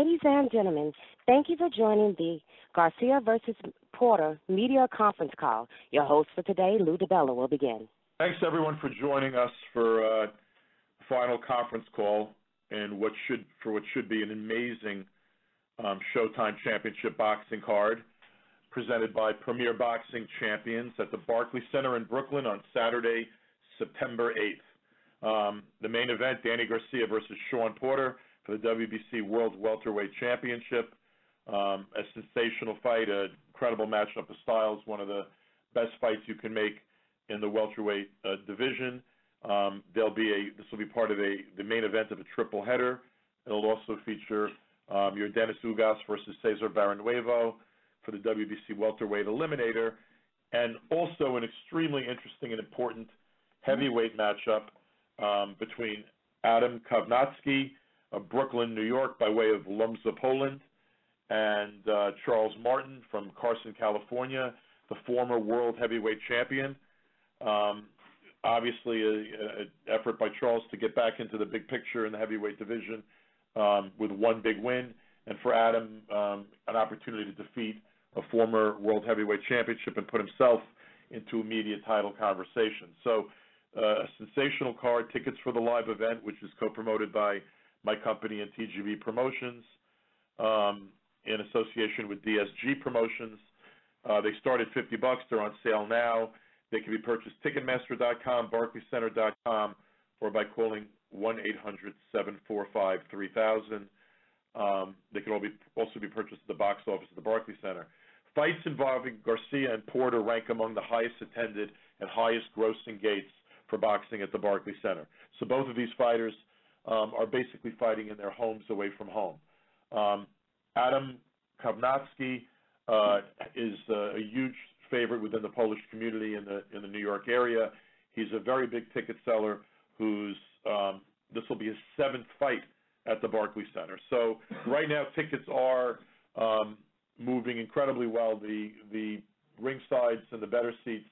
Ladies and gentlemen, thank you for joining the Garcia versus Porter media conference call. Your host for today, Lou DiBella, will begin. Thanks, everyone, for joining us for the final conference call and what should be an amazing Showtime Championship boxing card presented by Premier Boxing Champions at the Barclays Center in Brooklyn on Saturday, September 8th. The main event, Danny Garcia versus Shawn Porter for the WBC World Welterweight Championship. A sensational fight, an incredible matchup of styles, one of the best fights you can make in the welterweight division. This will be part of the main event of a triple header. It'll also feature your Dennis Ugas versus Cesar Barrenuevo for the WBC Welterweight Eliminator, and also an extremely interesting and important heavyweight matchup between Adam Kownacki of Brooklyn, New York, by way of Lumza, Poland, and Charles Martin from Carson, California, the former world heavyweight champion. Obviously, an effort by Charles to get back into the big picture in the heavyweight division with one big win, and for Adam, an opportunity to defeat a former world heavyweight championship and put himself into immediate title conversation. So a sensational card, tickets for the live event, which is co-promoted by my company and TGV Promotions in association with DSG Promotions. They start at $50. They're on sale now. They can be purchased Ticketmaster.com, BarclaysCenter.com, or by calling 1-800-745-3000. They can also be purchased at the box office at the Barclays Center. Fights involving Garcia and Porter rank among the highest attended and highest grossing gates for boxing at the Barclays Center. So both of these fighters are basically fighting in their homes away from home. Adam Kownacki is a huge favorite within the Polish community in the New York area. He's a very big ticket seller who's this will be his 7th fight at the Barclays Center. So right now tickets are moving incredibly well. The ring sides and the better seats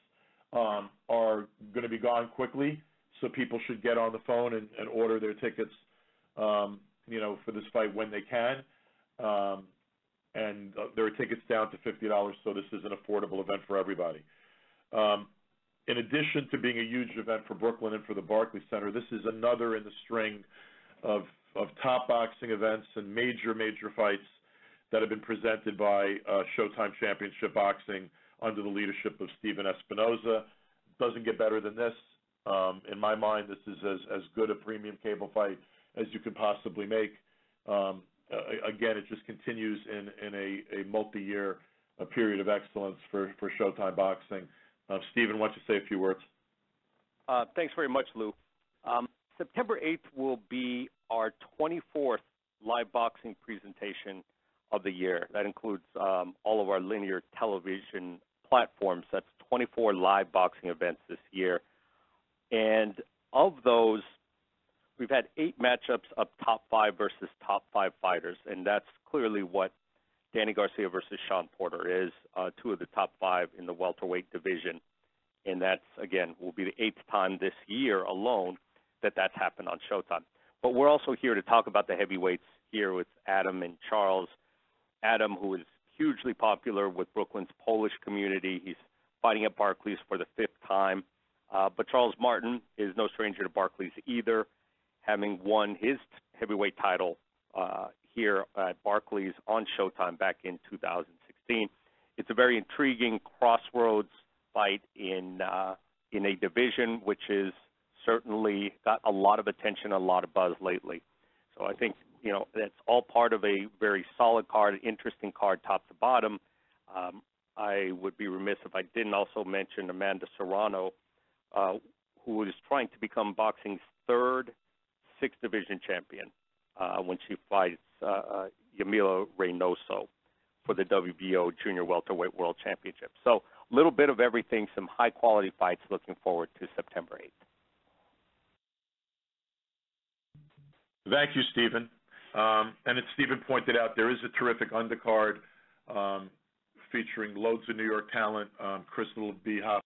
are going to be gone quickly, so people should get on the phone and order their tickets for this fight when they can. And there are tickets down to $50, so this is an affordable event for everybody. In addition to being a huge event for Brooklyn and for the Barclays Center, this is another in the string of top boxing events and major fights that have been presented by Showtime Championship Boxing under the leadership of Steven Espinoza. Doesn't get better than this. In my mind, this is as good a premium cable fight as you could possibly make. Again, it just continues in a multi-year period of excellence for Showtime Boxing. Steven, why don't you say a few words? Thanks very much, Lou. September 8th will be our 24th live boxing presentation of the year. That includes all of our linear television platforms. That's 24 live boxing events this year. And of those, we've had 8 matchups of top 5 versus top 5 fighters, and that's clearly what Danny Garcia versus Shawn Porter is, 2 of the top 5 in the welterweight division. And that's, again, will be the 8th time this year alone that that's happened on Showtime. But we're also here to talk about the heavyweights here with Adam and Charles. Adam, who is hugely popular with Brooklyn's Polish community. He's fighting at Barclays for the 5th time. But Charles Martin is no stranger to Barclays either, having won his heavyweight title here at Barclays on Showtime back in 2016. It's a very intriguing crossroads fight in a division which is certainly got a lot of attention, a lot of buzz lately. So I think, that's all part of a very solid card, interesting card top to bottom. I would be remiss if I didn't also mention Amanda Serrano, who is trying to become boxing's 3rd 6th division champion when she fights Yamila Reynoso for the WBO Junior Welterweight World Championship. So a little bit of everything, some high-quality fights looking forward to September 8th. Thank you, Stephen. And as Stephen pointed out, there is a terrific undercard featuring loads of New York talent. Crystal Beha,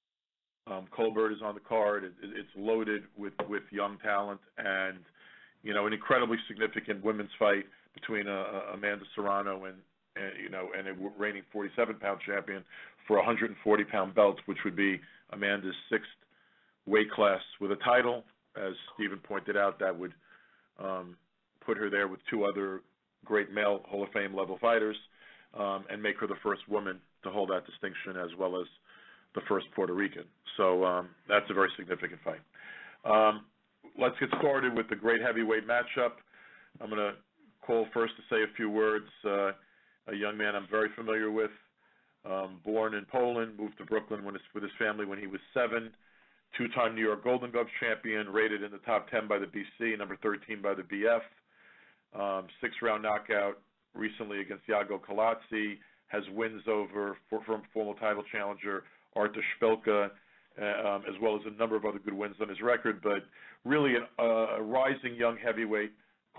Colbert is on the card. It's loaded with young talent and, an incredibly significant women's fight between Amanda Serrano and a reigning 47-pound champion for a 140-pound belt, which would be Amanda's sixth weight class with a title. As Stephen pointed out, that would put her there with two other great male Hall of Fame level fighters, and make her the first woman to hold that distinction, as well as the first Puerto Rican. So that's a very significant fight. Let's get started with the great heavyweight matchup. I'm going to call first to say a few words. A young man I'm very familiar with, born in Poland, moved to Brooklyn with his family when he was 7, two-time New York Golden Gloves champion, rated in the top 10 by the BC, number 13 by the BF, six-round knockout recently against Yago Kownacki, has wins over former title challenger Artur Szpilka, as well as a number of other good wins on his record, but really a rising young heavyweight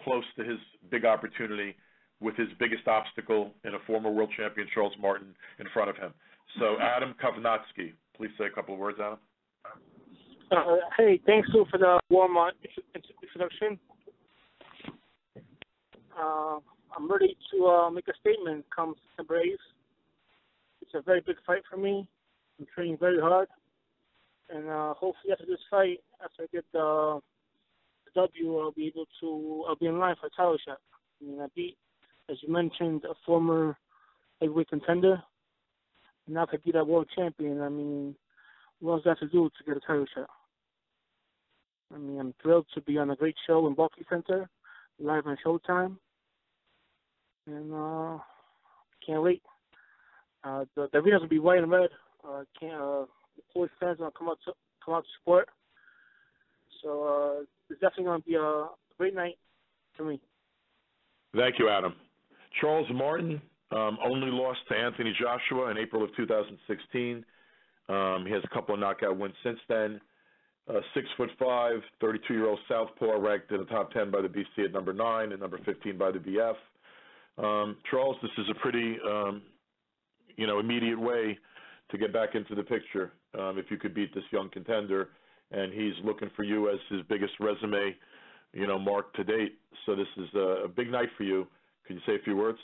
close to his big opportunity, with his biggest obstacle in a former world champion, Charles Martin, in front of him. So, Adam Kownacki, please say a couple of words, Adam. Hey, thanks, Lou, for the warm introduction. I'm ready to make a statement come September 8th. It's a very big fight for me. I'm training very hard. And hopefully after this fight, after I get the W, I'll be in line for a title shot. I mean, I beat, as you mentioned, a former heavyweight contender. And now I could beat that world champion. I mean, what else do I have to do to get a title shot? I mean, I'm thrilled to be on a great show in Barclays Center, live on Showtime. And can't wait. The arenas will be white and red. The Polish fans will come out to support. So it's definitely going to be a great night for me. Thank you, Adam. Charles Martin only lost to Anthony Joshua in April of 2016. He has a couple of knockout wins since then. 6'5", 32-year-old southpaw, ranked in the top 10 by the BC at number 9 and number 15 by the BF. Charles, this is a pretty, immediate way to get back into the picture. If you could beat this young contender, and he's looking for you as his biggest resume, mark to date. So this is a big night for you. Can you say a few words?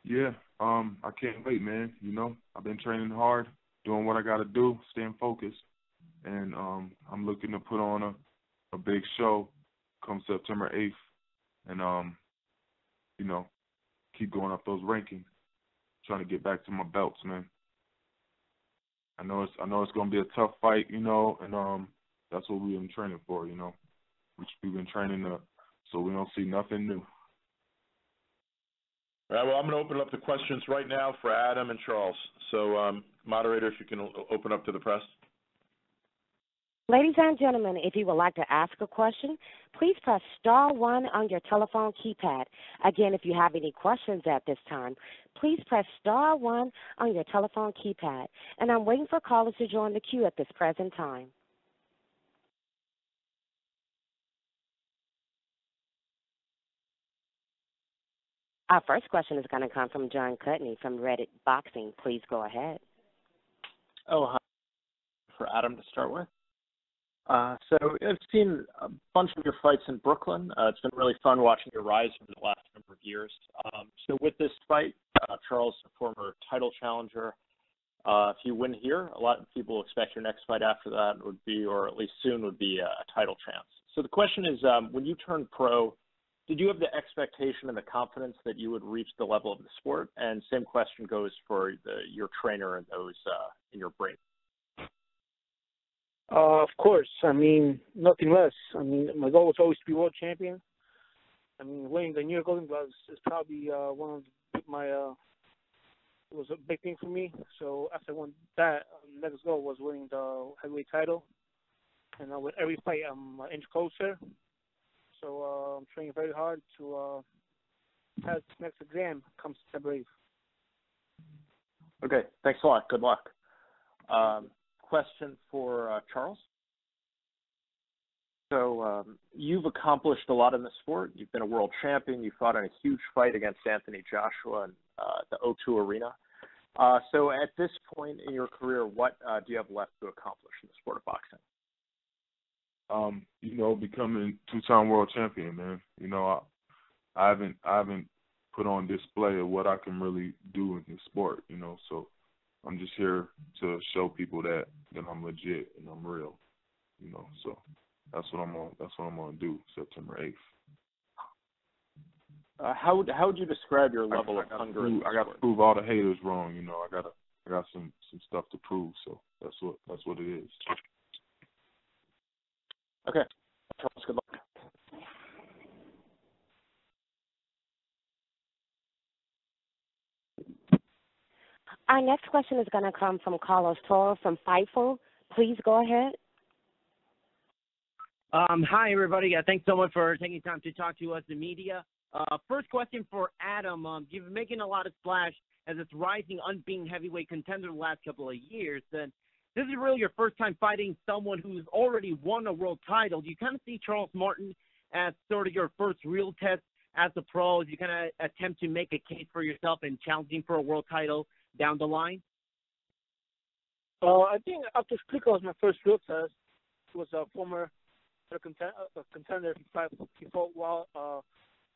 Yeah, I can't wait, man. I've been training hard, doing what I got to do, staying focused, and I'm looking to put on a big show come September 8th, and keep going up those rankings, trying to get back to my belts, man. I know it's gonna be a tough fight, and that's what we've been training for, We've been training so we don't see nothing new. All right, well, I'm going to open up the questions right now for Adam and Charles. So, moderator, if you can open up to the press. Ladies and gentlemen, if you would like to ask a question, please press star 1 on your telephone keypad. Again, if you have any questions at this time, please press star 1 on your telephone keypad. And I'm waiting for callers to join the queue at this present time. Our first question is going to come from John Cutney from Reddit Boxing. Please go ahead. Oh, hi. For Adam to start with. So I've seen a bunch of your fights in Brooklyn. It's been really fun watching your rise over the last number of years. So with this fight, Charles, a former title challenger, if you win here, a lot of people expect your next fight after that would be, or at least soon, would be a title chance. So the question is, when you turned pro, did you have the expectation and the confidence that you would reach the level of the sport? And same question goes for your trainer and those in your brain. Of course. I mean, nothing less. I mean, my goal was always to be world champion. I mean, winning the New York Golden Gloves is probably one of it was a big thing for me. So after I won that, next goal was winning the heavyweight title. And with every fight, I'm an inch closer. So I'm training very hard to pass this next exam come September 8th. Okay, thanks a lot. Good luck. Question for Charles. So you've accomplished a lot in the sport. You've been a world champion. You fought in a huge fight against Anthony Joshua in the O2 Arena. So at this point in your career, what do you have left to accomplish in the sport of boxing? Becoming two-time world champion, man. I haven't put on display of what I can really do in this sport, you know. So I'm just here to show people that I'm legit and I'm real, you know. So that's what I'm gonna do September 8th. How would you describe your level of hunger? I got to prove all the haters wrong, you know. I got some stuff to prove, so that's what it is. Okay, Charles, good luck. Our next question is going to come from Carlos Toro from Fightful. Please go ahead. Hi, everybody. Thanks so much for taking time to talk to us, the media. First question for Adam. You've been making a lot of splash as it's rising, unbeaten heavyweight contender the last couple of years. And this is really your first time fighting someone who's already won a world title. Do you kind of see Charles Martin as sort of your first real test as a pro, as you kind of attempt to make a case for yourself and challenging for a world title down the line? I think after Splico was my first real test. He was a former contender. He fought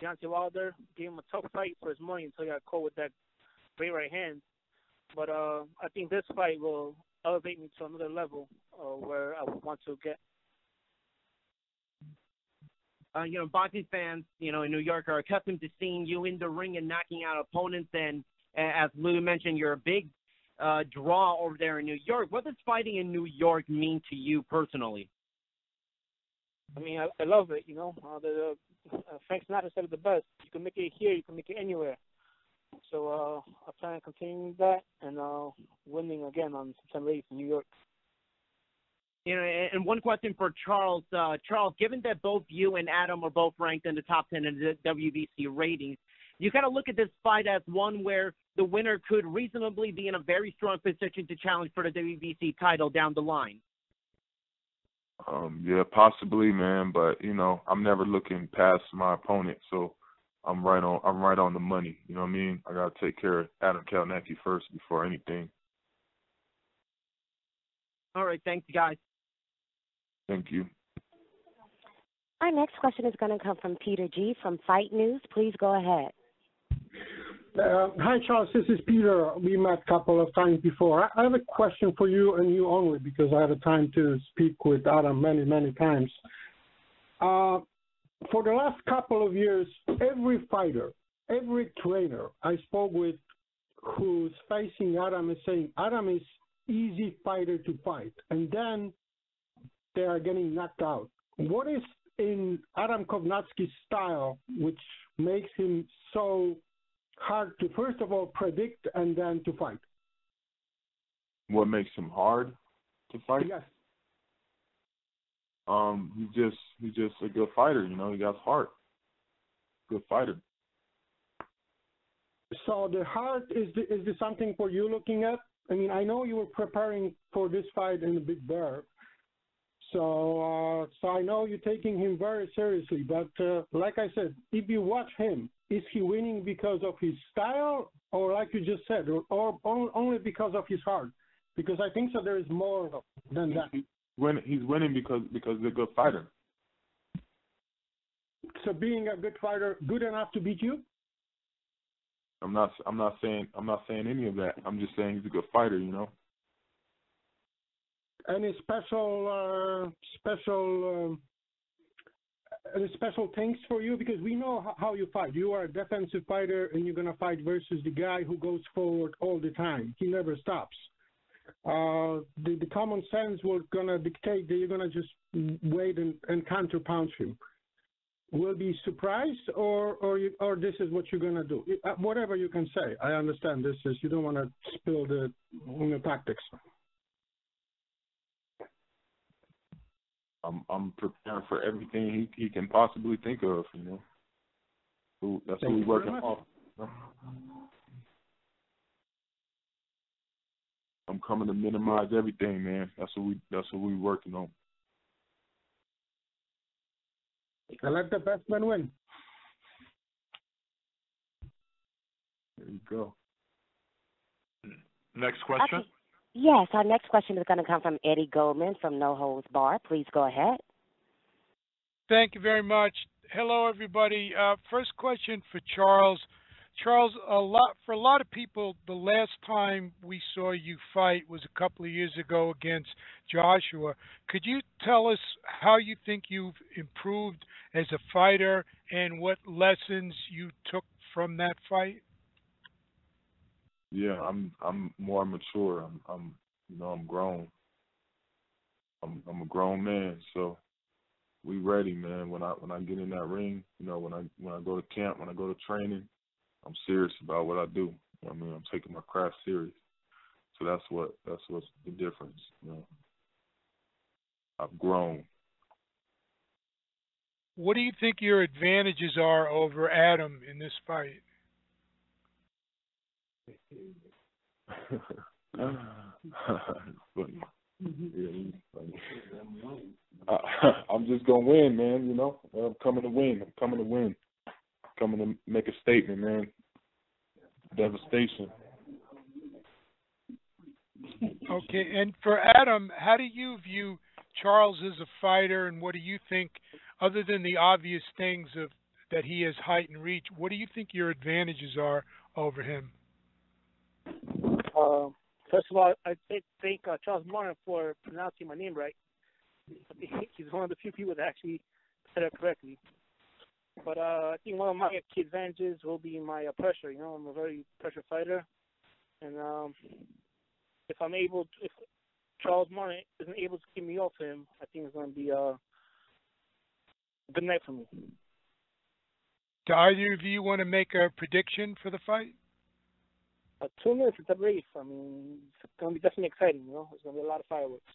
Deontay Wilder, gave him a tough fight for his money until he got caught with that great right hand. But I think this fight will elevate me to another level where I want to get. Boxing fans, in New York are accustomed to seeing you in the ring and knocking out opponents. And as Lou mentioned, you're a big draw over there in New York. What does fighting in New York mean to you personally? I mean, I love it, Frank Sinatra said it the best. You can make it here, you can make it anywhere. So I plan on continuing that and winning again on September 8th in New York. And one question for Charles. Charles, given that both you and Adam are both ranked in the top 10 in the WBC ratings, you kind of look at this fight as one where the winner could reasonably be in a very strong position to challenge for the WBC title down the line. Yeah, possibly, man. But I'm never looking past my opponent, so I'm right on the money. You know what I mean? I gotta take care of Adam Kownacki first before anything. All right, thanks, guys. Thank you. Our next question is going to come from Peter G. from Fight News. Please go ahead. Hi, Charles. This is Peter. We met a couple of times before. I have a question for you and you only because I had a time to speak with Adam many, many times. For the last couple of years, every fighter, every trainer I spoke with who's facing Adam is saying Adam is easy fighter to fight. And then they are getting knocked out. What is in Adam Kownacki's style which makes him so hard to, first of all, predict and then to fight? What makes him hard to fight? Yes. He's just a good fighter. He got heart. Good fighter. So the heart is this something for you looking at? I mean, I know you were preparing for this fight in the Big Bear. So I know you're taking him very seriously, but like I said, if you watch him, is he winning because of his style, or like you just said, or only because of his heart? Because I think so. There is more than that. He's winning because he's a good fighter. So being a good fighter, good enough to beat you? I'm not saying any of that. I'm just saying he's a good fighter. Any special things for you? Because we know how you fight. You are a defensive fighter, and you're going to fight versus the guy who goes forward all the time. He never stops. The common sense was going to dictate that you're going to just wait and counter-punch him. Will be surprised, or this is what you're going to do? Whatever you can say. I understand this is, you don't want to spill the tactics. I'm preparing for everything he can possibly think of, That's what we're working on. I'm coming to minimize everything, man. That's what we working on. And let the best man win. There you go. Next question. Okay. Yes, our next question is going to come from Eddie Goldman from No Holds Bar. Please go ahead. Thank you very much. Hello, everybody. First question for Charles. Charles, for a lot of people, the last time we saw you fight was a couple of years ago against Joshua. Could you tell us how you think you've improved as a fighter and what lessons you took from that fight? Yeah, I'm more mature. I'm I'm grown. I'm a grown man, so we ready, man. When I get in that ring, when I go to camp, when I go to training, I'm serious about what I do. I mean, I'm taking my craft serious. So that's what's the difference. I've grown. What do you think your advantages are over Adam in this fight? Funny. Yeah, he's funny. I'm just gonna win, man. I'm coming to win. I'm coming to make a statement, man. Devastation. Okay, and for Adam, how do you view Charles as a fighter, and what do you think, other than the obvious things that he has height and reach, what do you think your advantages are over him? First of all, I thank Charles Martin for pronouncing my name right. I think he's one of the few people that actually said it correctly. But I think one of my key advantages will be my pressure. I'm a very pressure fighter, and if Charles Martin isn't able to keep me off him, I think it's going to be a good night for me. Do either of you want to make a prediction for the fight? 2 minutes at the race. I mean, it's going to be definitely exciting. There's going to be a lot of fireworks.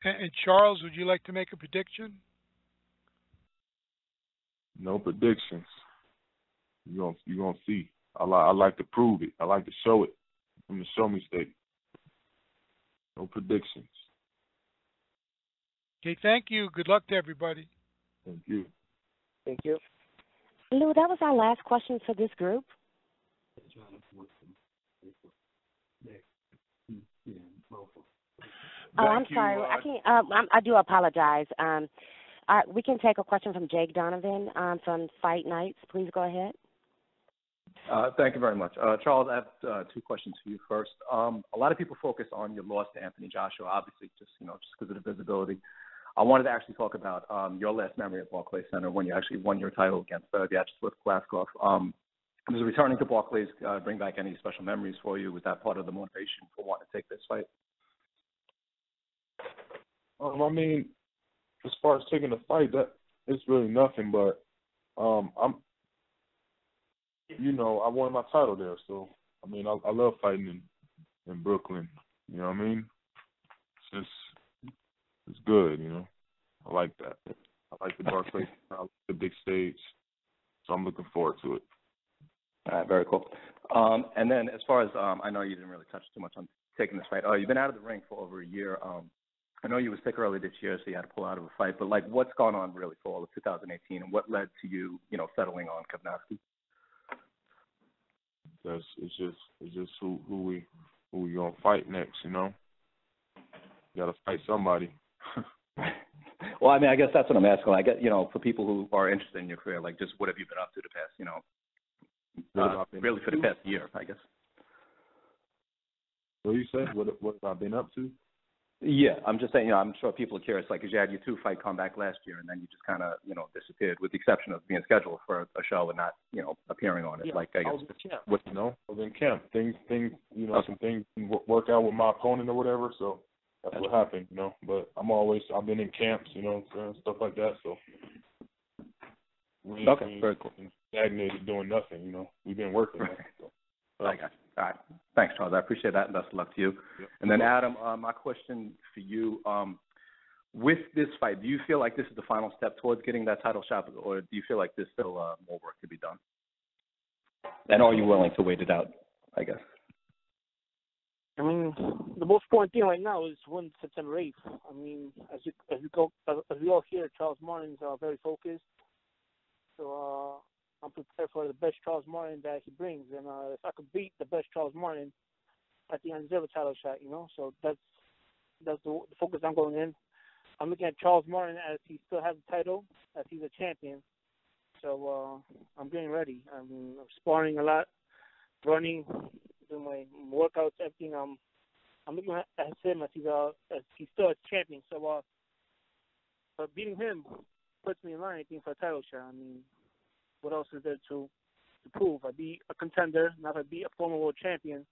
And Charles, would you like to make a prediction? No predictions. You're gonna see. I like to prove it. I like to show it. I'm the show me state. No predictions. Okay, thank you. Good luck to everybody. Thank you. Thank you. Lou, that was our last question for this group. I'm sorry. I can't. I do apologize. We can take a question from Jake Donovan from Fight Nights. Please go ahead. Thank you very much. Charles, I have 2 questions for you first. A lot of people focus on your loss to Anthony Joshua, obviously, just because of the visibility. I wanted to actually talk about your last memory at Barclays Center when you actually won your title against Vyacheslav Glazkov. Was returning to Barclays bring back any special memories for you? Was that part of the motivation for wanting to take this fight? I mean, as far as taking the fight, that it's really nothing. But I won my title there, so I mean, I love fighting in Brooklyn. You know what I mean? It's good. I like that. I like the Barclays. I like the big stage, so I'm looking forward to it. All right, very cool. And then as far as I know you didn't really touch too much on taking this fight. You've been out of the ring for over a year. I know you were sick early this year, so you had to pull out of a fight. But what's gone on really for all of 2018, and what led to you, settling on Kownacki? It's just who we gonna fight next. You gotta fight somebody. Well, I mean, I guess that's what I'm asking. I get, for people who are interested in your career, just what have you been up to the past, really for the past year, I guess. What you say? What have I been up to? Yeah, I'm just saying, I'm sure people are curious, because you had your 2-fight comeback last year, and then you just kind of, disappeared, with the exception of being scheduled for a show and not, appearing on it. Yeah, I guess. I was in camp. I was in camp. Things, some things didn't work out with my opponent or whatever, so that's what happened, But I've been in camps, stuff like that, so. Very cool. Stagnated doing nothing, We've been working. Right. So. I got you. All right. Thanks, Charles. I appreciate that, and best of luck to you. Yep. And then, Adam, my question for you, with this fight, do you feel like this is the final step towards getting that title shot, or do you feel like there's still more work to be done? And are you willing to wait it out, I guess? I mean, the most important thing right now is win September 8th. I mean, as we all hear, Charles Martin's very focused. So I'm prepared for the best Charles Martin that he brings. And if I could beat the best Charles Martin, I think I deserve a title shot, So that's the focus I'm going in. I'm looking at Charles Martin as he still has the title, as he's a champion. So I'm getting ready. I'm sparring a lot, running, doing my workouts, everything. I'm looking at him as he's still a champion. So but beating him puts me in line, I think, for a title shot. I mean, what else is there to prove? I be a contender, not I be a former world champion.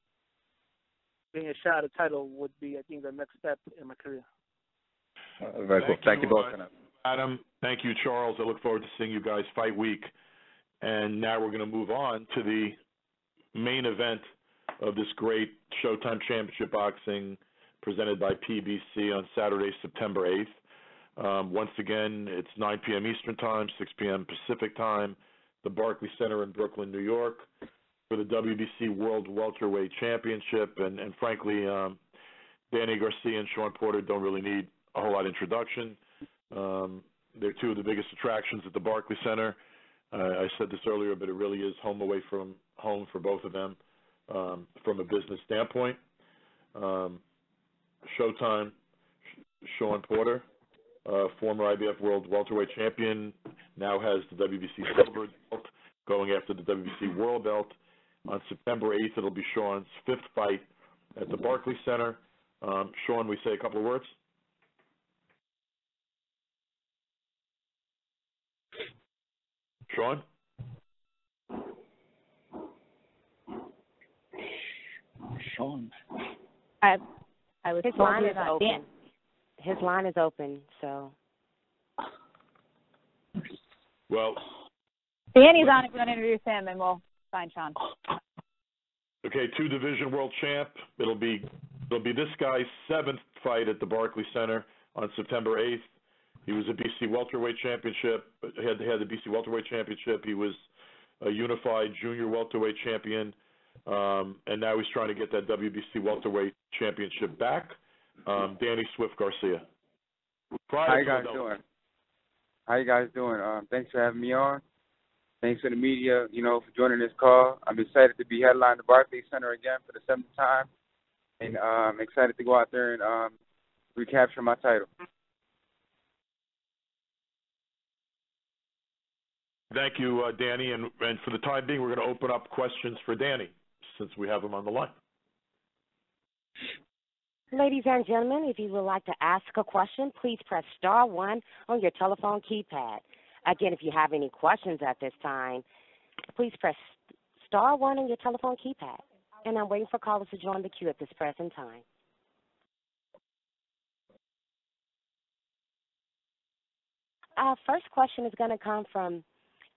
Being a shot at a title would be, I think, the next step in my career. Very cool. Thank you both. Adam, thank you, Charles. I look forward to seeing you guys fight week. And now we're going to move on to the main event of this great Showtime Championship Boxing presented by PBC on Saturday, September 8th. Once again, it's 9 p.m. Eastern Time, 6 p.m. Pacific Time, the Barclays Center in Brooklyn, New York, for the WBC World Welterweight Championship. And frankly, Danny Garcia and Shawn Porter don't really need a whole lot of introduction. They're two of the biggest attractions at the Barclays Center. I said this earlier, but it really is home away from home for both of them from a business standpoint. Showtime, Shawn Porter, former IBF World Welterweight Champion, now has the WBC Silver belt, going after the WBC World belt. On September 8th, it'll be Shawn's 5th fight at the Barclays Center. Shawn, we say a couple of words? Shawn? Shawn. I was His line is open. Dan. His line is open, so. Well. Danny's on if you want to introduce him, and we'll find Shawn. Okay, two-division world champ. It'll be this guy's 7th fight at the Barclays Center on September 8th. He was a BC welterweight championship. He had the BC welterweight championship. He was a unified junior welterweight champion, and now he's trying to get that WBC welterweight championship back. Danny Swift Garcia. How you guys doing? Thanks for having me on. Thanks to the media, for joining this call. I'm excited to be headlining the Barclays Center again for the 7th time, and I'm excited to go out there and recapture my title. Thank you, Danny. And for the time being, we're going to open up questions for Danny, since we have him on the line. Ladies and gentlemen, if you would like to ask a question, please press star 1 on your telephone keypad. Again, if you have any questions at this time, please press star 1 on your telephone keypad. And I'm waiting for callers to join the queue at this present time. Our first question is going to come from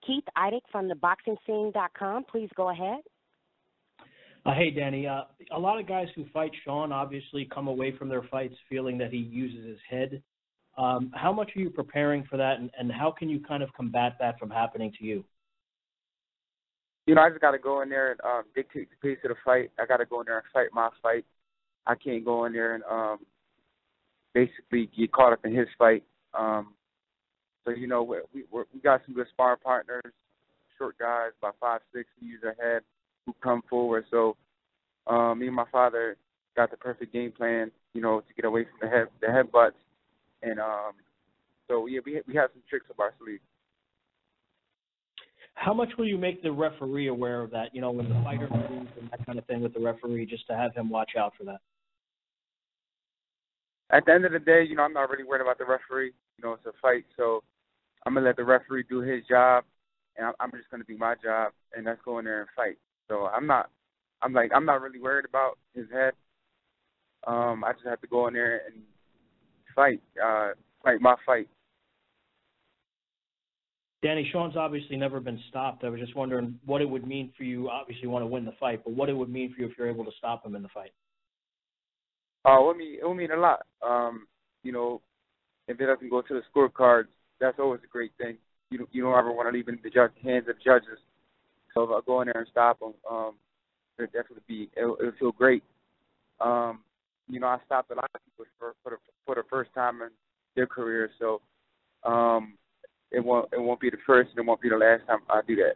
Keith Eidick from theboxingscene.com. Please go ahead. Hey, Danny. A lot of guys who fight Shawn obviously come away from their fights feeling that he uses his head. How much are you preparing for that, and how can you kind of combat that from happening to you? I just got to go in there and dictate the pace of the fight. I got to go in there and fight my fight. I can't go in there and basically get caught up in his fight. So, we got some good sparring partners, short guys, about 5'6", who use their head, who come forward. So me and my father got the perfect game plan, to get away from the headbutts. And so, yeah, we have some tricks up our sleeve. How much will you make the referee aware of that, when the fighter moves and that kind of thing with the referee, just to have him watch out for that? At the end of the day, I'm not really worried about the referee. It's a fight, so I'm going to let the referee do his job, and I'm just going to do my job, and that's go in there and fight. So I'm not really worried about his head. I just have to go in there and fight my fight. Danny, Shawn's obviously never been stopped. I was just wondering what it would mean for you. Obviously, you want to win the fight, but what it would mean for you if you're able to stop him in the fight. It would mean a lot. If it doesn't go to the scorecards, that's always a great thing. You don't ever want to leave it in the hands of the judges. So if I go in there and stop them, it'll feel great. I stopped a lot of people for the first time in their career, so it won't be the first and it won't be the last time I do that.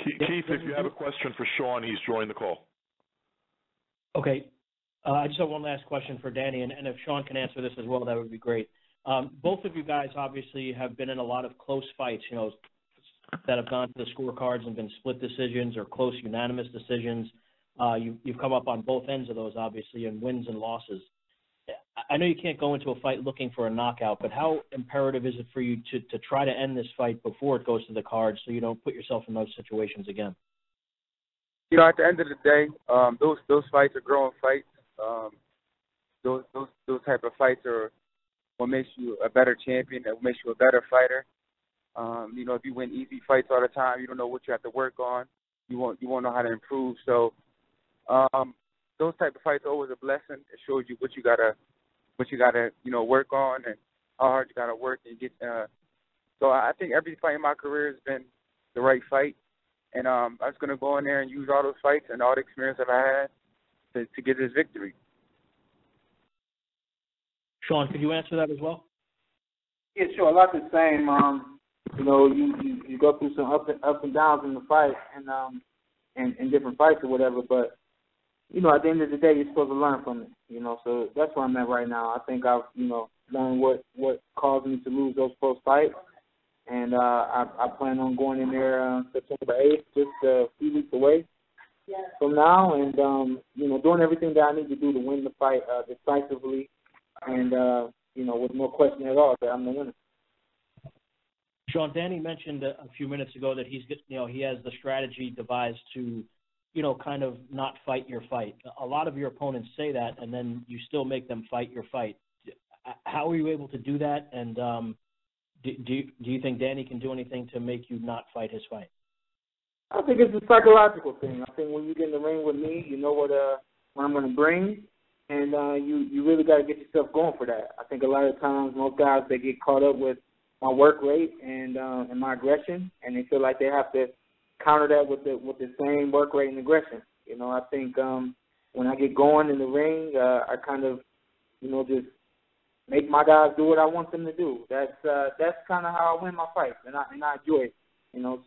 Keith, if you have a question for Shawn, he's joined the call. Okay. I just have one last question for Danny, and if Shawn can answer this as well, that would be great. Both of you guys obviously have been in a lot of close fights, that have gone to the scorecards and been split decisions or close unanimous decisions. You've come up on both ends of those, obviously, in wins and losses. I know you can't go into a fight looking for a knockout, but how imperative is it for you to try to end this fight before it goes to the cards so you don't put yourself in those situations again? At the end of the day, those fights are growing fights. Those type of fights are what makes you a better champion, that makes you a better fighter. If you win easy fights all the time, you don't know what you have to work on. You won't know how to improve. So those type of fights are always a blessing. It shows you what you gotta work on and how hard you gotta work and get. So I think every fight in my career has been the right fight, and I'm just gonna go in there and use all those fights and all the experience that I had to get this victory. Shawn, could you answer that as well? Yeah, sure. A lot the same. You go through some ups and downs in the fight and different fights or whatever, but at the end of the day, you're supposed to learn from it. So that's where I'm at right now. I think I've learned what caused me to lose those close fights, and I plan on going in there September 8th, just a few weeks away from now, and doing everything that I need to do to win the fight decisively, and with no question at all that I'm the winner. Shawn, Danny mentioned a few minutes ago that he has the strategy devised to, kind of not fight your fight. A lot of your opponents say that, and then you still make them fight your fight. How are you able to do that? And do you think Danny can do anything to make you not fight his fight? I think it's a psychological thing. I think when you get in the ring with me, you know what I'm going to bring, and you really got to get yourself going for that. I think a lot of times most guys, they get caught up with my work rate and my aggression, and they feel like they have to counter that with the same work rate and aggression. I think when I get going in the ring, I kind of just make my guys do what I want them to do. That's kind of how I win my fights, and I enjoy it.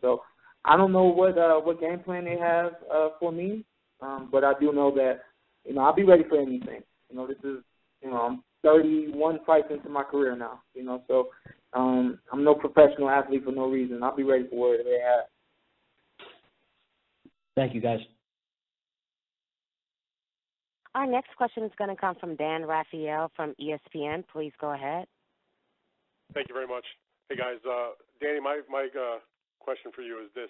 So I don't know what game plan they have for me, but I do know that I'll be ready for anything. This is I'm 31 fights into my career now. So I'm no professional athlete for no reason. I'll be ready for whatever they have. Thank you, guys. Our next question is going to come from Dan Raphael from ESPN. Please go ahead. Thank you very much. Hey, guys. Danny, my question for you is this.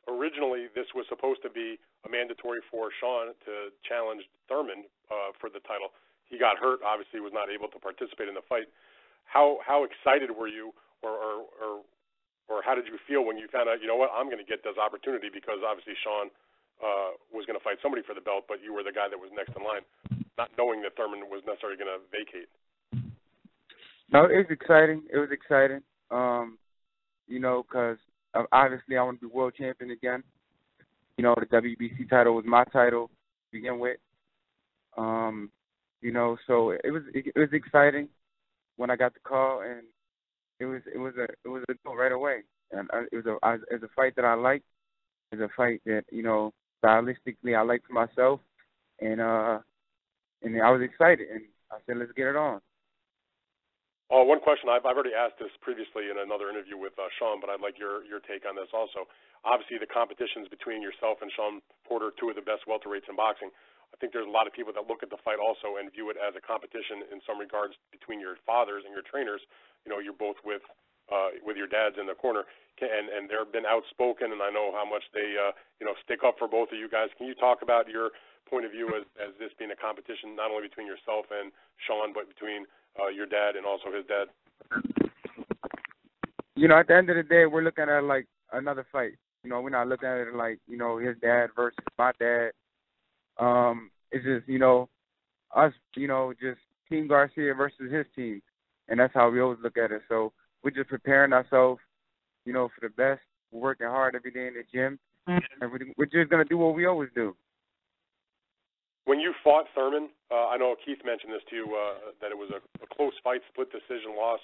Originally, this was supposed to be a mandatory for Shawn to challenge Thurman for the title. He got hurt, obviously was not able to participate in the fight. How excited were you, or how did you feel when you found out, I'm going to get this opportunity, because obviously Shawn was going to fight somebody for the belt, but you were the guy that was next in line, not knowing that Thurman was necessarily going to vacate? No, it was exciting. Because obviously I want to be world champion again. The WBC title was my title to begin with. So it was exciting when I got the call, and it was a go right away. And it was a fight that I liked. It's a fight that stylistically I like for myself, and I was excited, and I said, let's get it on. One question, I've already asked this previously in another interview with Shawn, but I'd like your take on this also. Obviously, the competitions between yourself and Shawn Porter, two of the best welterweights in boxing. I think there's a lot of people that look at the fight also and view it as a competition in some regards between your fathers and your trainers. You're both with your dads in the corner, and they've been outspoken, and I know how much they stick up for both of you guys. Can you talk about your point of view as this being a competition not only between yourself and Shawn, but between your dad and also his dad? At the end of the day, we're looking at it like another fight. We're not looking at it like, his dad versus my dad. It's just, us, just Team Garcia versus his team. And that's how we always look at it. So we're just preparing ourselves, for the best. We're working hard every day in the gym. And we're just going to do what we always do. When you fought Thurman, I know Keith mentioned this to you, that it was a close fight, split decision loss.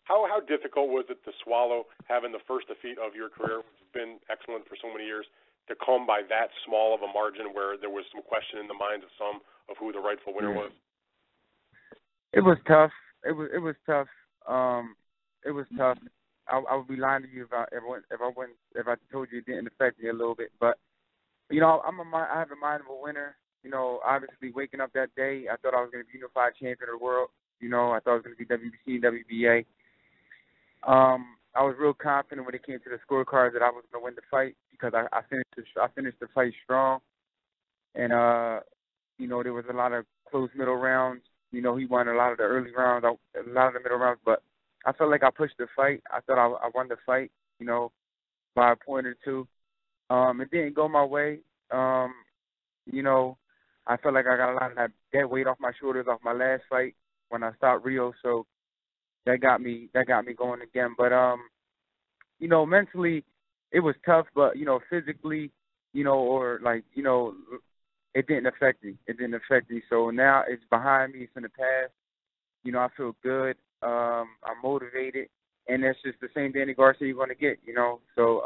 How difficult was it to swallow having the first defeat of your career, which has been excellent for so many years, to come by that small of a margin where there was some question in the minds of some of who the rightful winner was? It was tough. It was tough. It was tough. I would be lying to you if I told you it didn't affect me a little bit. But you know, I have a mind of a winner. You know, obviously waking up that day, I thought I was going to be unified champion of the world. You know, I thought I was going to be WBC and WBA. I was real confident when it came to the scorecards that I was going to win the fight because I finished the fight strong, and you know, there was a lot of close middle rounds. You know, he won a lot of the early rounds, a lot of the middle rounds, but I felt like I pushed the fight. I thought I won the fight, you know, by a point or two. It didn't go my way. You know, I felt like I got a lot of that dead weight off my shoulders off my last fight when I stopped Rio, so that got me going again. But you know, mentally it was tough, but you know, physically, you know, or like, you know, it didn't affect me. It didn't affect me. So now it's behind me. It's in the past. You know, I feel good. I'm motivated, and that's just the same Danny Garcia you're going to get. You know, so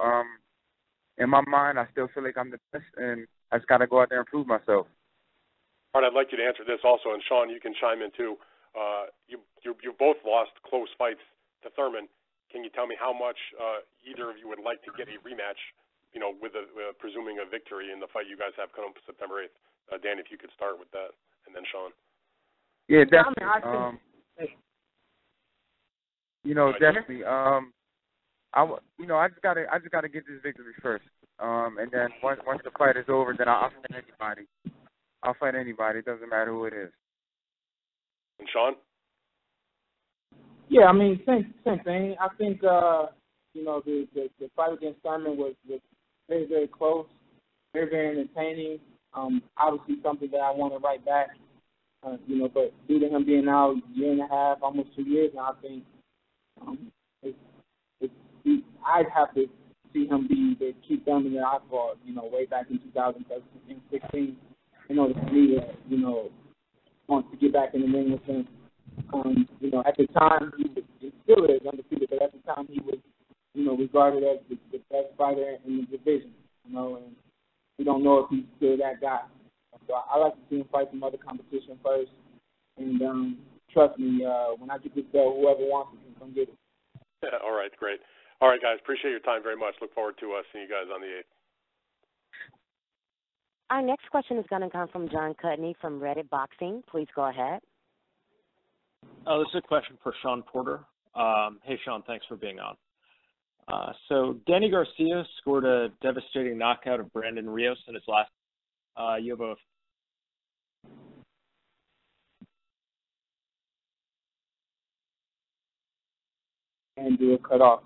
in my mind, I still feel like I'm the best, and I just got to go out there and prove myself. All right, I'd like you to answer this also, and Shawn, you can chime in too. You both lost close fights to Thurman. Can you tell me how much either of you would like to get a rematch? You know, with presuming a victory in the fight you guys have coming up September 8th. Dan, if you could start with that, and then Shawn. Yeah, definitely. You know, definitely. I just gotta get this victory first. And then once the fight is over, then I'll fight anybody. I'll fight anybody. It doesn't matter who it is. And Shawn? Yeah, I mean, same thing. I think you know, the fight against Simon was very, very close, very, very entertaining. Obviously something that I wanted right back. You know, but due to him being out a year and a half, almost 2 years now, I think I'd have to see him be the Keith Thurman that I fought, you know, way back in 2016, in order for me to, you know, want to get back in the ring with him. You know, at the time, he still is undefeated, but at the time he was, you know, regarded as the best fighter in the division, you know, and we don't know if he's still that guy. So I like to see him fight some other competition first, and trust me, when I get this belt, whoever wants it can come get it. Yeah, all right, great. All right, guys, appreciate your time very much. Look forward to seeing you guys on the 8th. Our next question is going to come from John Cudney from Reddit Boxing. Please go ahead. Oh, this is a question for Shawn Porter. Hey, Shawn, thanks for being on. So Danny Garcia scored a devastating knockout of Brandon Rios in his last. You have a. And do a cut off.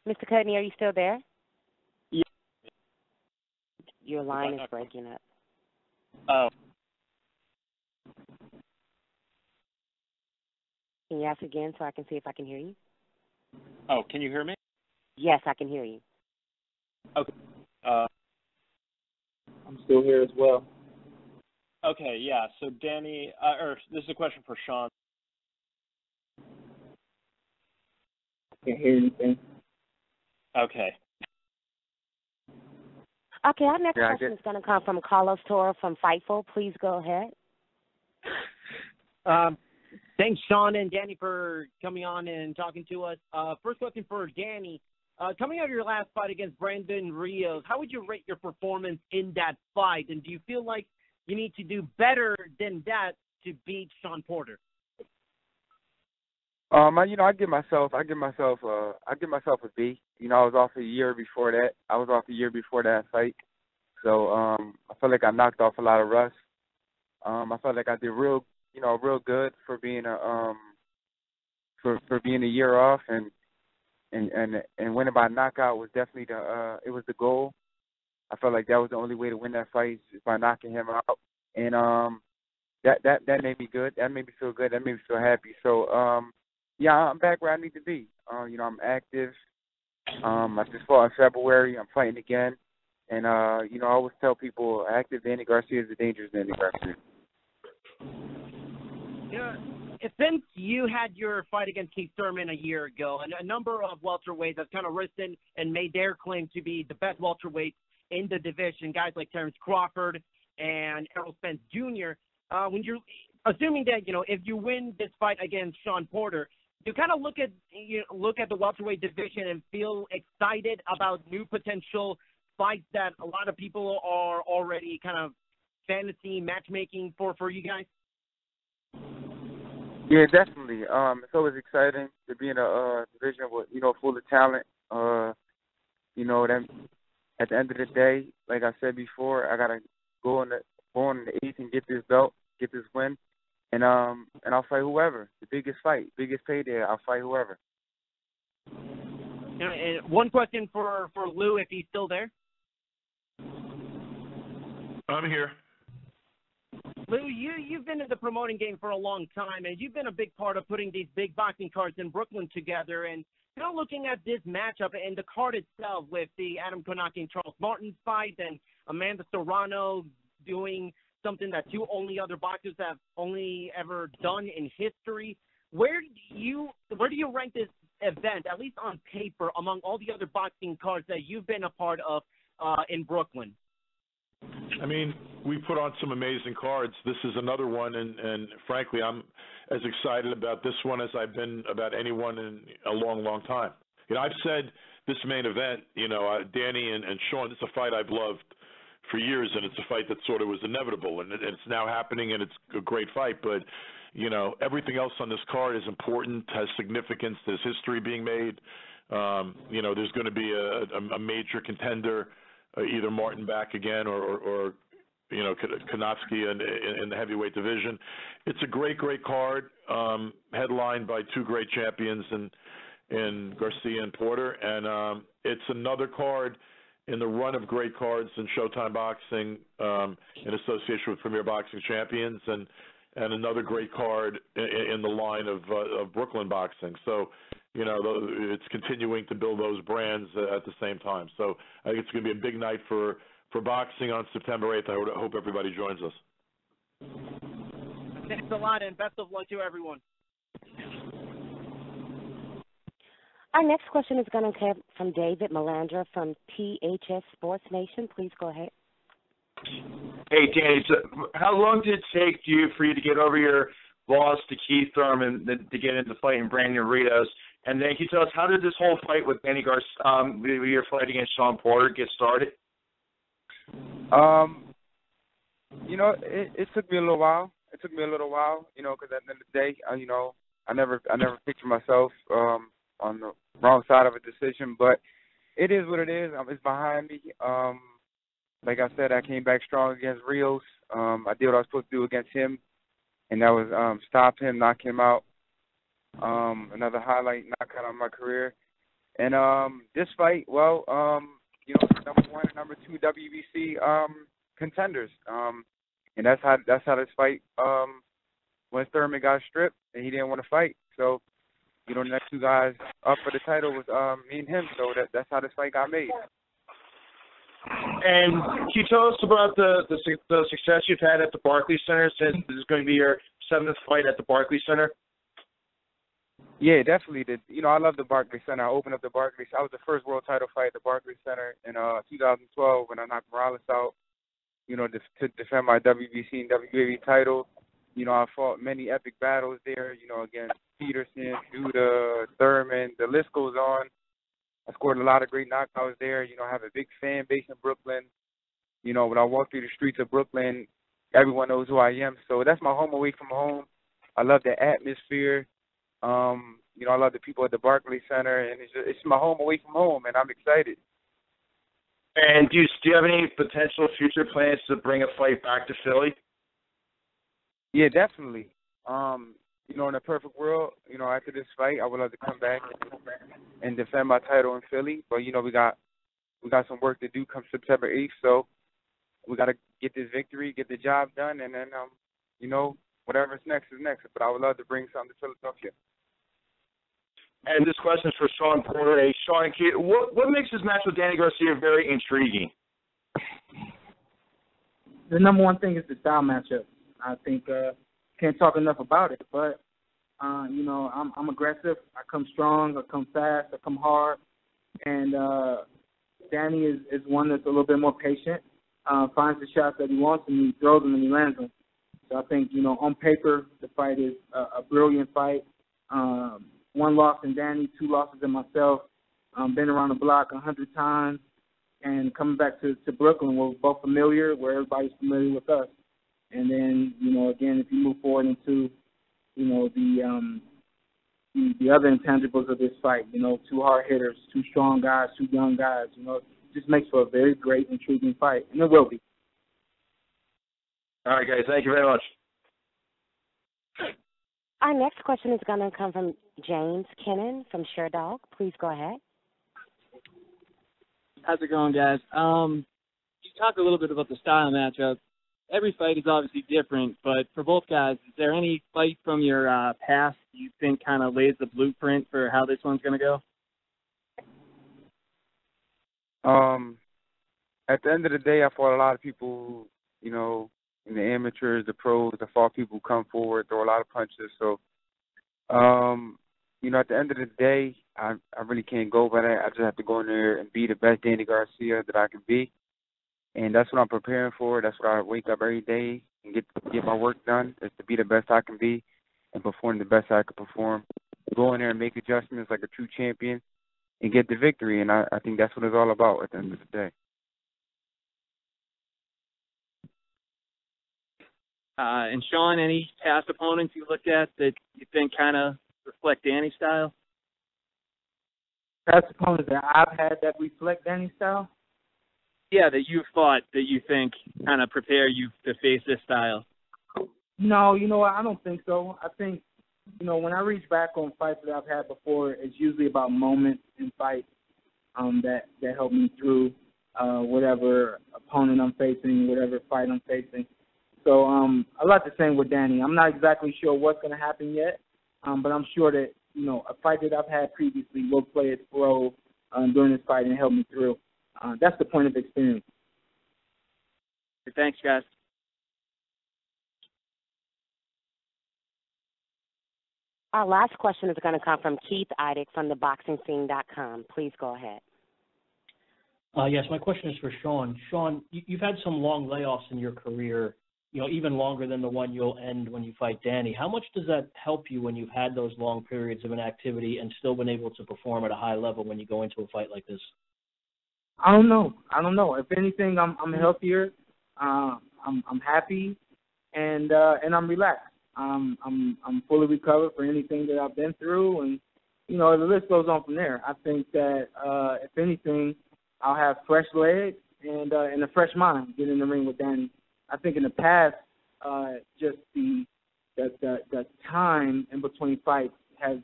Mr. Cudney, are you still there? Yeah. Your line is breaking up. Oh. Can you ask again so I can see if I can hear you? Oh, can you hear me? Yes, I can hear you. Okay. I'm still here as well. Okay, yeah. So Danny, or this is a question for Shawn. I can't hear anything. Okay. Okay, our next question is going to come from Carlos Toro from Fightful. Please go ahead. Thanks, Shawn and Danny, for coming on and talking to us. First question for Danny. Coming out of your last fight against Brandon Rios, how would you rate your performance in that fight? And do you feel like you need to do better than that to beat Shawn Porter? You know, I give myself a B. You know, I was off a year before that fight. So I felt like I knocked off a lot of rust. I felt like I did real good for being a year off, and winning by knockout was definitely the goal. I felt like that was the only way to win that fight, is by knocking him out. And that made me good. That made me feel good. That made me feel happy. So yeah, I'm back where I need to be. You know, I'm active. I just fought in February. I'm fighting again. And, you know, I always tell people active Danny Garcia is a dangerous Danny Garcia. Yeah. Since you had your fight against Keith Thurman a year ago, and a number of welterweights have kind of risen and made their claim to be the best welterweight in the division, guys like Terrence Crawford and Errol Spence Jr., when you're assuming that, if you win this fight against Shawn Porter, you kind of look at the welterweight division and feel excited about new potential fights that a lot of people are already kind of fantasy matchmaking for you guys? Yeah, definitely. It's always exciting to be in a division with, full of talent. Then at the end of the day, like I said before, I gotta go in the 8th and get this belt, get this win, and I'll fight whoever. The biggest fight, biggest payday. I'll fight whoever. And one question for Lou, if he's still there. I'm here. Lou, you've been in the promoting game for a long time, and you've been a big part of putting these big boxing cards in Brooklyn together. And looking at this matchup and the card itself with the Adam Kownacki and Charles Martin fight, and Amanda Serrano doing something that two only other boxers have only ever done in history, where do you rank this event, at least on paper, among all the other boxing cards that you've been a part of in Brooklyn? I mean, we put on some amazing cards. This is another one, and frankly, I'm as excited about this one as I've been about anyone in a long, long time. I've said this main event, Danny and Shawn, it's a fight I've loved for years, and it's a fight that sort of was inevitable, and it's now happening, and it's a great fight. But, everything else on this card is important, has significance. There's history being made. There's going to be a major contender, either Martin back again or Kownacki in the heavyweight division. It's a great, great card, headlined by two great champions in Garcia and Porter, and it's another card in the run of great cards in Showtime Boxing in association with Premier Boxing Champions, and another great card in the line of Brooklyn Boxing. So, it's continuing to build those brands at the same time. So I think it's going to be a big night for boxing on September 8th. I hope everybody joins us. Thanks a lot, and best of luck to everyone. Our next question is going to come from David Melandra from THS Sports Nation. Please go ahead. Hey, Danny, so how long did it take for you to get over your loss to Keith Thurman to get into fighting Brandon Rios? And then can you tell us, how did this whole fight with Danny Garcia, your fight against Shawn Porter, get started? It took me a little while. Because at the end of the day, I never pictured myself on the wrong side of a decision. But it is what it is. It's behind me. Like I said, I came back strong against Rios. I did what I was supposed to do against him, and that was stop him, knock him out. Another highlight knockout on my career. And this fight, number 1 and number 2 WBC contenders. And that's how this fight when Thurman got stripped and he didn't want to fight. So, the next two guys up for the title was me and him. So that's how this fight got made. And can you tell us about the success you've had at the Barclays Center, since this is going to be your 7th fight at the Barclays Center? Yeah, definitely. I love the Barclays Center. I opened up the Barclays. I was the first world title fight at the Barclays Center in 2012 when I knocked Morales out, to defend my WBC and WBA title. I fought many epic battles there, against Peterson, Duda, Thurman. The list goes on. I scored a lot of great knockouts there. I have a big fan base in Brooklyn. When I walk through the streets of Brooklyn, everyone knows who I am. So that's my home away from home. I love the atmosphere. I love the people at the Barclays Center, and it's my home away from home, and I'm excited. And do you have any potential future plans to bring a fight back to Philly? Yeah, definitely. In a perfect world, after this fight, I would love to come back and defend my title in Philly. But we got some work to do come September 8th, so we got to get this victory, get the job done, and then whatever's next is next. But I would love to bring something to Philadelphia. And this question is for Shawn Porter. Hey, Shawn, what makes this match with Danny Garcia very intriguing? The number one thing is the style matchup. I think can't talk enough about it. But I'm aggressive. I come strong. I come fast. I come hard. And Danny is one that's a little bit more patient, finds the shots that he wants, and he throws them and he lands them. So I think, on paper, the fight is a brilliant fight. One loss in Danny, 2 losses in myself. Been around the block 100 times, and coming back to Brooklyn, we're both familiar, where everybody's familiar with us. And then, again, if you move forward into, the other intangibles of this fight, 2 hard hitters, 2 strong guys, 2 young guys, it just makes for a very great, intriguing fight, and it will be. All right, guys. Thank you very much. Our next question is going to come from James Kennan from ShareDog. Please go ahead. How's it going, guys? You talked a little bit about the style matchup. Every fight is obviously different, but for both guys, is there any fight from your past you think kind of lays the blueprint for how this one's going to go? At the end of the day, I fought a lot of people, in the amateurs, the pros. I fought people who come forward, throw a lot of punches. So, at the end of the day, I really can't go by that. I just have to go in there and be the best Danny Garcia that I can be. And that's what I'm preparing for. That's what I wake up every day and get my work done, is to be the best I can be and perform the best I can perform. Go in there and make adjustments like a true champion and get the victory. And I think that's what it's all about at the end of the day. And Shawn, any past opponents you looked at that you think kind of reflect Danny's style? Past opponents that I've had that reflect Danny's style? Yeah, that you've fought that you think kind of prepare you to face this style. No, what? I don't think so. I think, when I reach back on fights that I've had before, it's usually about moments in fights that help me through whatever opponent I'm facing, whatever fight I'm facing. So a lot the same with Danny. I'm not exactly sure what's going to happen yet, but I'm sure that, a fight that I've had previously will play its role during this fight and help me through. That's the point of experience. Thanks, guys. Our last question is going to come from Keith Idec from theboxingscene.com. Please go ahead. Yes, my question is for Shawn. Shawn, you've had some long layoffs in your career, even longer than the one you'll end when you fight Danny. How much does that help you when you've had those long periods of inactivity and still been able to perform at a high level when you go into a fight like this? I don't know. If anything, I'm healthier. I'm happy, and I'm relaxed. I'm fully recovered for anything that I've been through, and the list goes on from there. I think that if anything, I'll have fresh legs and a fresh mind getting in the ring with Danny. I think in the past, just the time in between fights has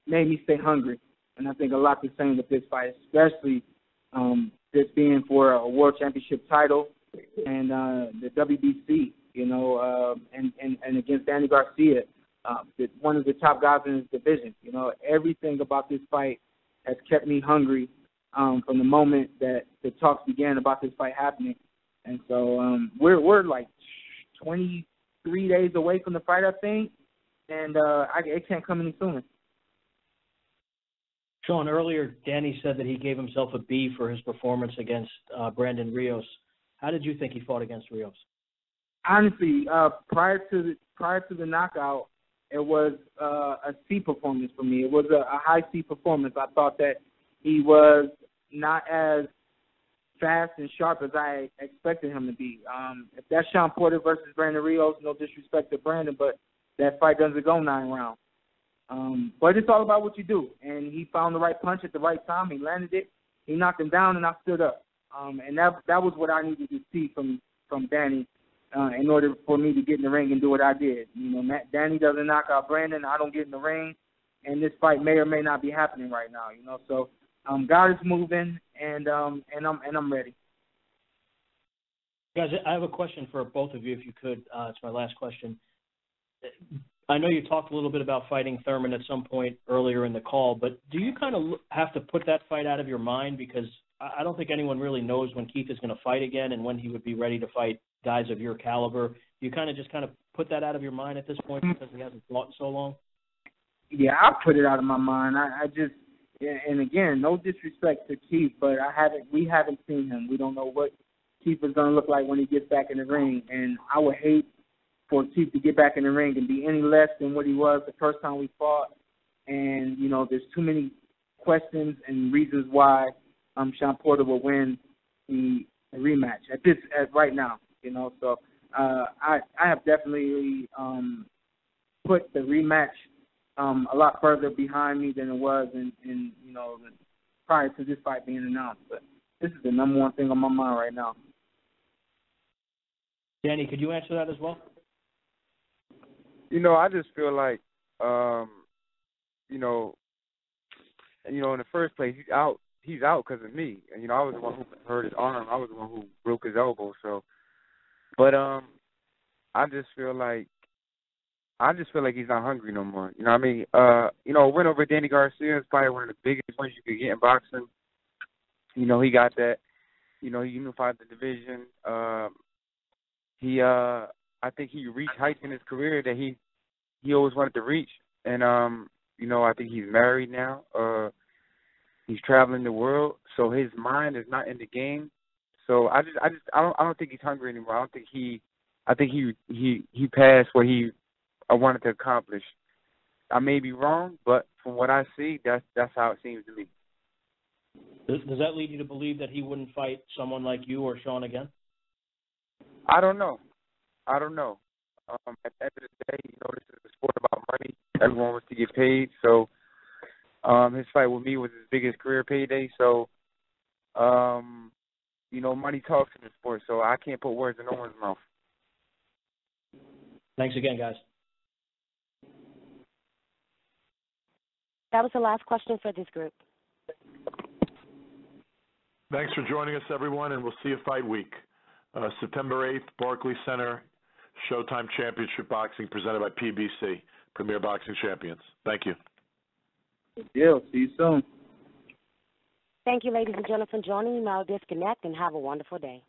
made me stay hungry. And I think a lot the same with this fight, especially this being for a world championship title and the WBC, and against Danny Garcia, one of the top guys in his division. Everything about this fight has kept me hungry from the moment that the talks began about this fight happening. And so we're like 23 days away from the fight, I think, and it can't come any sooner. Shawn, earlier Danny said that he gave himself a B for his performance against Brandon Rios. How did you think he fought against Rios? Honestly, prior to the knockout, it was a C performance for me. It was a high C performance. I thought that he was not as fast and sharp as I expected him to be. If that's Shawn Porter versus Brandon Rios, no disrespect to Brandon, but that fight doesn't go 9 rounds. But it's all about what you do. And he found the right punch at the right time. He landed it. He knocked him down, and I stood up. And that was what I needed to see from Danny in order for me to get in the ring and do what I did. Danny doesn't knock out Brandon. I don't get in the ring, and this fight may or may not be happening right now. So God is moving, and I'm ready. Guys, I have a question for both of you, if you could. It's my last question. I know you talked a little bit about fighting Thurman at some point earlier in the call, but do you kind of have to put that fight out of your mind? Because I don't think anyone really knows when Keith is going to fight again and when he would be ready to fight guys of your caliber. You kind of put that out of your mind at this point because he hasn't fought in so long? Yeah, I put it out of my mind. Yeah, and again, no disrespect to Keith, but we haven't seen him. We don't know what Keith is going to look like when he gets back in the ring, and I would hate for Keith to get back in the ring and be any less than what he was the first time we fought. And, you know, there's too many questions and reasons why Shawn Porter will win the rematch at right now, you know. So I have definitely put the rematch a lot further behind me than it was in you know, prior to this fight being announced. But this is the number one thing on my mind right now. Danny, could you answer that as well? You know, I just feel like, you know, in the first place, he's out because of me. And, you know, I was the one who hurt his arm. I was the one who broke his elbow. So, but I just feel like he's not hungry no more. You know what I mean? You know, a win over Danny Garcia is probably one of the biggest wins you could get in boxing. You know, he got that. You know, he unified the division. I think he reached heights in his career that he always wanted to reach. And you know, I think he's married now. He's traveling the world, so his mind is not in the game. So I don't think he's hungry anymore. I think he passed what he wanted to accomplish. I may be wrong, but from what I see, that's how it seems to me. Does that lead you to believe that he wouldn't fight someone like you or Shawn again? I don't know. At the end of the day, you know, this is a sport about money. Everyone wants to get paid. So his fight with me was his biggest career payday. So, you know, money talks in the sport. So I can't put words in no one's mouth. Thanks again, guys. That was the last question for this group. Thanks for joining us, everyone, and we'll see you fight week. September 8th, Barclays Center, Showtime Championship Boxing presented by PBC, Premier Boxing Champions. Thank you. Good deal. See you soon. Thank you, ladies and gentlemen, for joining me. Now disconnect and have a wonderful day.